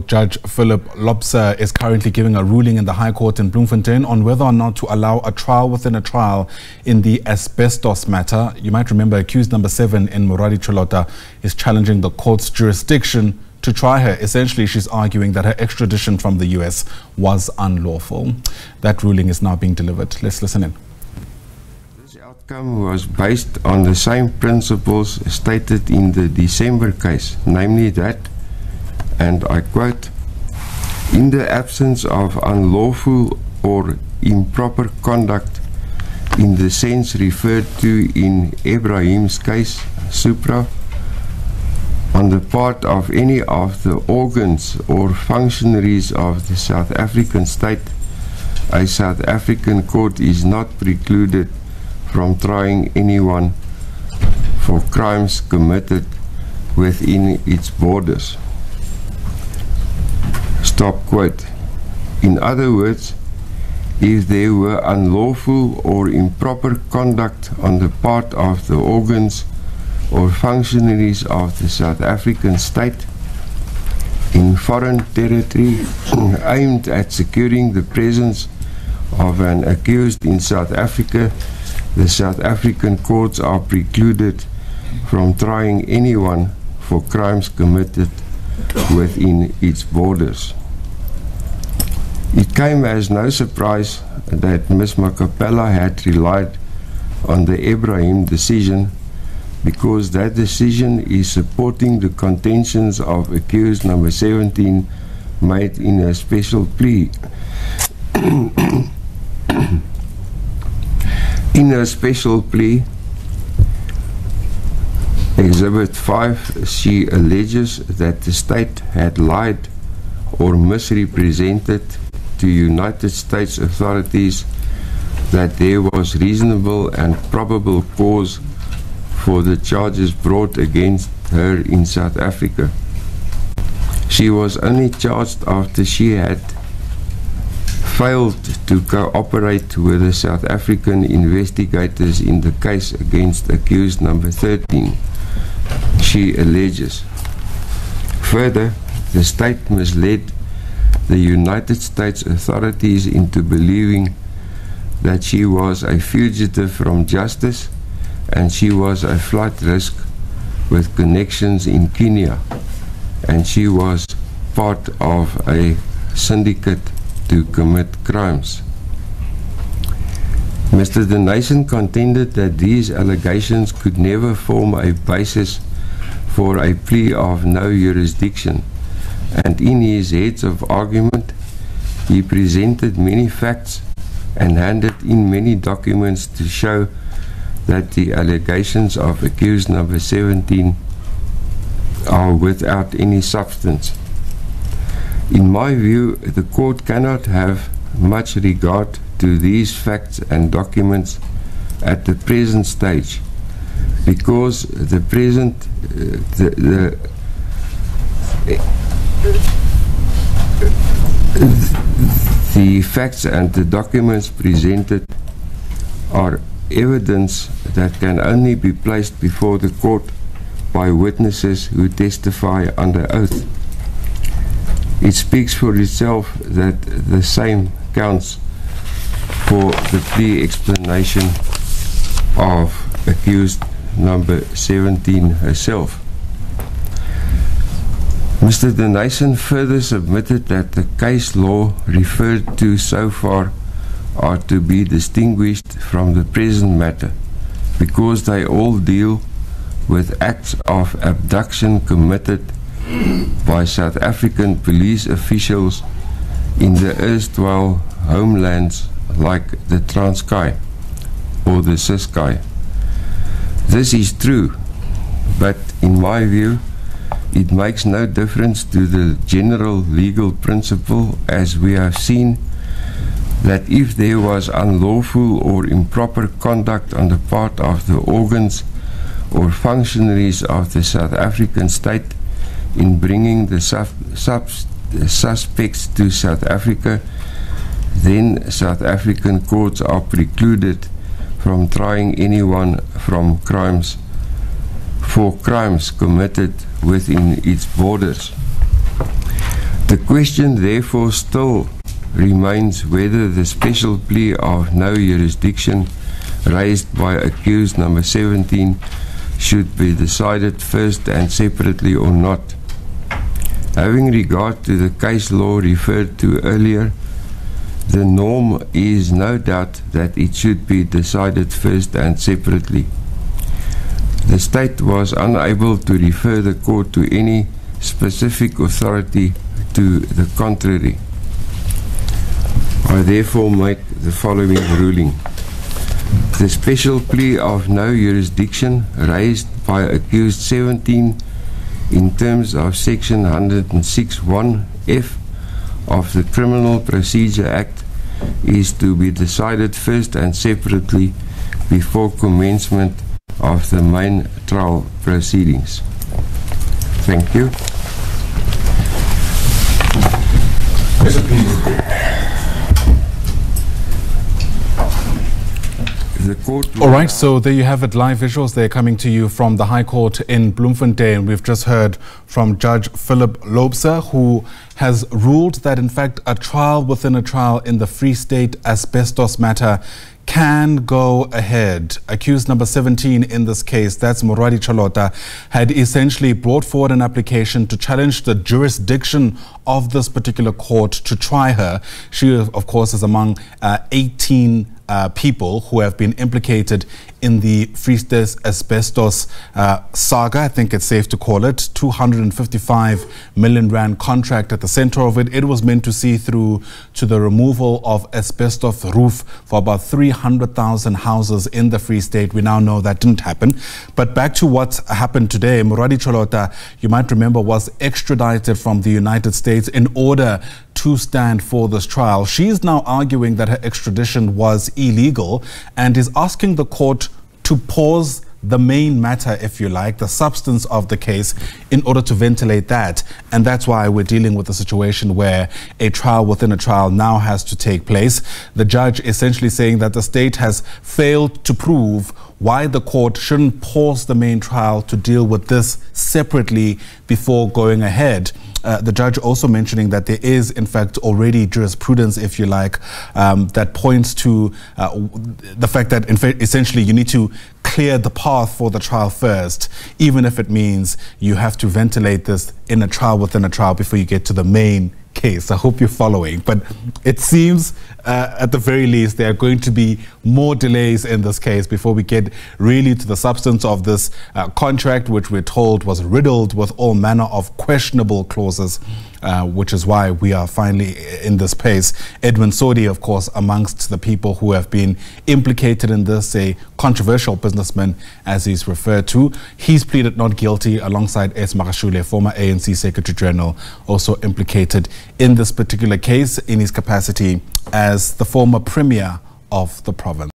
Judge Philip Lobser is currently giving a ruling in the High Court in Bloemfontein on whether or not to allow a trial within a trial in the asbestos matter. You might remember accused number 7 in Murari Chilota is challenging the court's jurisdiction to try her. Essentially, she's arguing that her extradition from the US was unlawful. That ruling is now being delivered. Let's listen in. This outcome was based on the same principles stated in the December case, namely that, and I quote, "In the absence of unlawful or improper conduct in the sense referred to in Ebrahim's case, supra, on the part of any of the organs or functionaries of the South African state, a South African court is not precluded from trying anyone for crimes committed within its borders." Stop quote. In other words, if there were unlawful or improper conduct on the part of the organs or functionaries of the South African state in foreign territory aimed at securing the presence of an accused in South Africa, the South African courts are precluded from trying anyone for crimes committed within its borders. It came as no surprise that Ms. Makapela had relied on the Ebrahim decision, because that decision is supporting the contentions of accused number 17 made in a special plea. In a special plea, Exhibit 5, she alleges that the state had lied or misrepresented to United States authorities that there was reasonable and probable cause for the charges brought against her in South Africa. She was only charged after she had failed to cooperate with the South African investigators in the case against accused number 13, she alleges. Further, the state misled the United States authorities into believing that she was a fugitive from justice and she was a flight risk with connections in Kenya, and she was part of a syndicate to commit crimes. Mr. Denason contended that these allegations could never form a basis for a plea of no jurisdiction, and in his heads of argument he presented many facts and handed in many documents to show that the allegations of accused number 17 are without any substance. In my view, the court cannot have much regard to these facts and documents at the present stage, because the facts and the documents presented are evidence that can only be placed before the court by witnesses who testify under oath. It speaks for itself that the same counts for the plea explanation of accused number 17 herself. Mr. Denason further submitted that the case law referred to so far are to be distinguished from the present matter, because they all deal with acts of abduction committed by South African police officials in the erstwhile homelands like the Transkei or the Ciskei. This is true, but in my view, it makes no difference to the general legal principle, as we have seen, that if there was unlawful or improper conduct on the part of the organs or functionaries of the South African state in bringing the suspects to South Africa, then South African courts are precluded from trying anyone for crimes committed within its borders. The question therefore still remains whether the special plea of no jurisdiction raised by accused number 17 should be decided first and separately or not. Having regard to the case law referred to earlier, the norm is no doubt that it should be decided first and separately. The state was unable to refer the court to any specific authority to the contrary. I therefore make the following ruling. The special plea of no jurisdiction raised by accused 17 in terms of section 106(1)(f) of the Criminal Procedure Act is to be decided first and separately before commencement of the main trial proceedings. Thank you. All right, so there you have it, live visuals. They're coming to you from the High Court in Bloemfontein. We've just heard from Judge Philip Loubser, who has ruled that, in fact, a trial within a trial in the Free State asbestos matter can go ahead. Accused number 17 in this case, that's Moradi Chalota, had essentially brought forward an application to challenge the jurisdiction of this particular court to try her. She, of course, is among 18 people who have been implicated in the Free State asbestos saga. I think it's safe to call it 255 million rand contract at the center of it. It was meant to see through to the removal of asbestos roof for about 300,000 houses in the Free State. We now know that didn't happen. But back to what happened today, Moradi Chalota, you might remember, was extradited from the United States in order to stand for this trial. She's now arguing that her extradition was illegal and is asking the court to pause the main matter, if you like, the substance of the case, in order to ventilate that. And that's why we're dealing with a situation where a trial within a trial now has to take place. The judge essentially saying that the state has failed to prove why the court shouldn't pause the main trial to deal with this separately before going ahead. The judge also mentioning that there is, in fact, already jurisprudence, if you like, that points to the fact that, in fact, essentially you need to clear the path for the trial first, even if it means you have to ventilate this in a trial within a trial before you get to the main case. I hope you're following. But it seems, at the very least, there are going to be more delays in this case before we get really to the substance of this contract, which we're told was riddled with all manner of questionable clauses, which is why we are finally in this pace. Edwin Sodi, of course, amongst the people who have been implicated in this, a controversial businessman, as he's referred to. He's pleaded not guilty alongside S. Magashule, former ANC Secretary General, also implicated in this particular case in his capacity as the former premier of the province.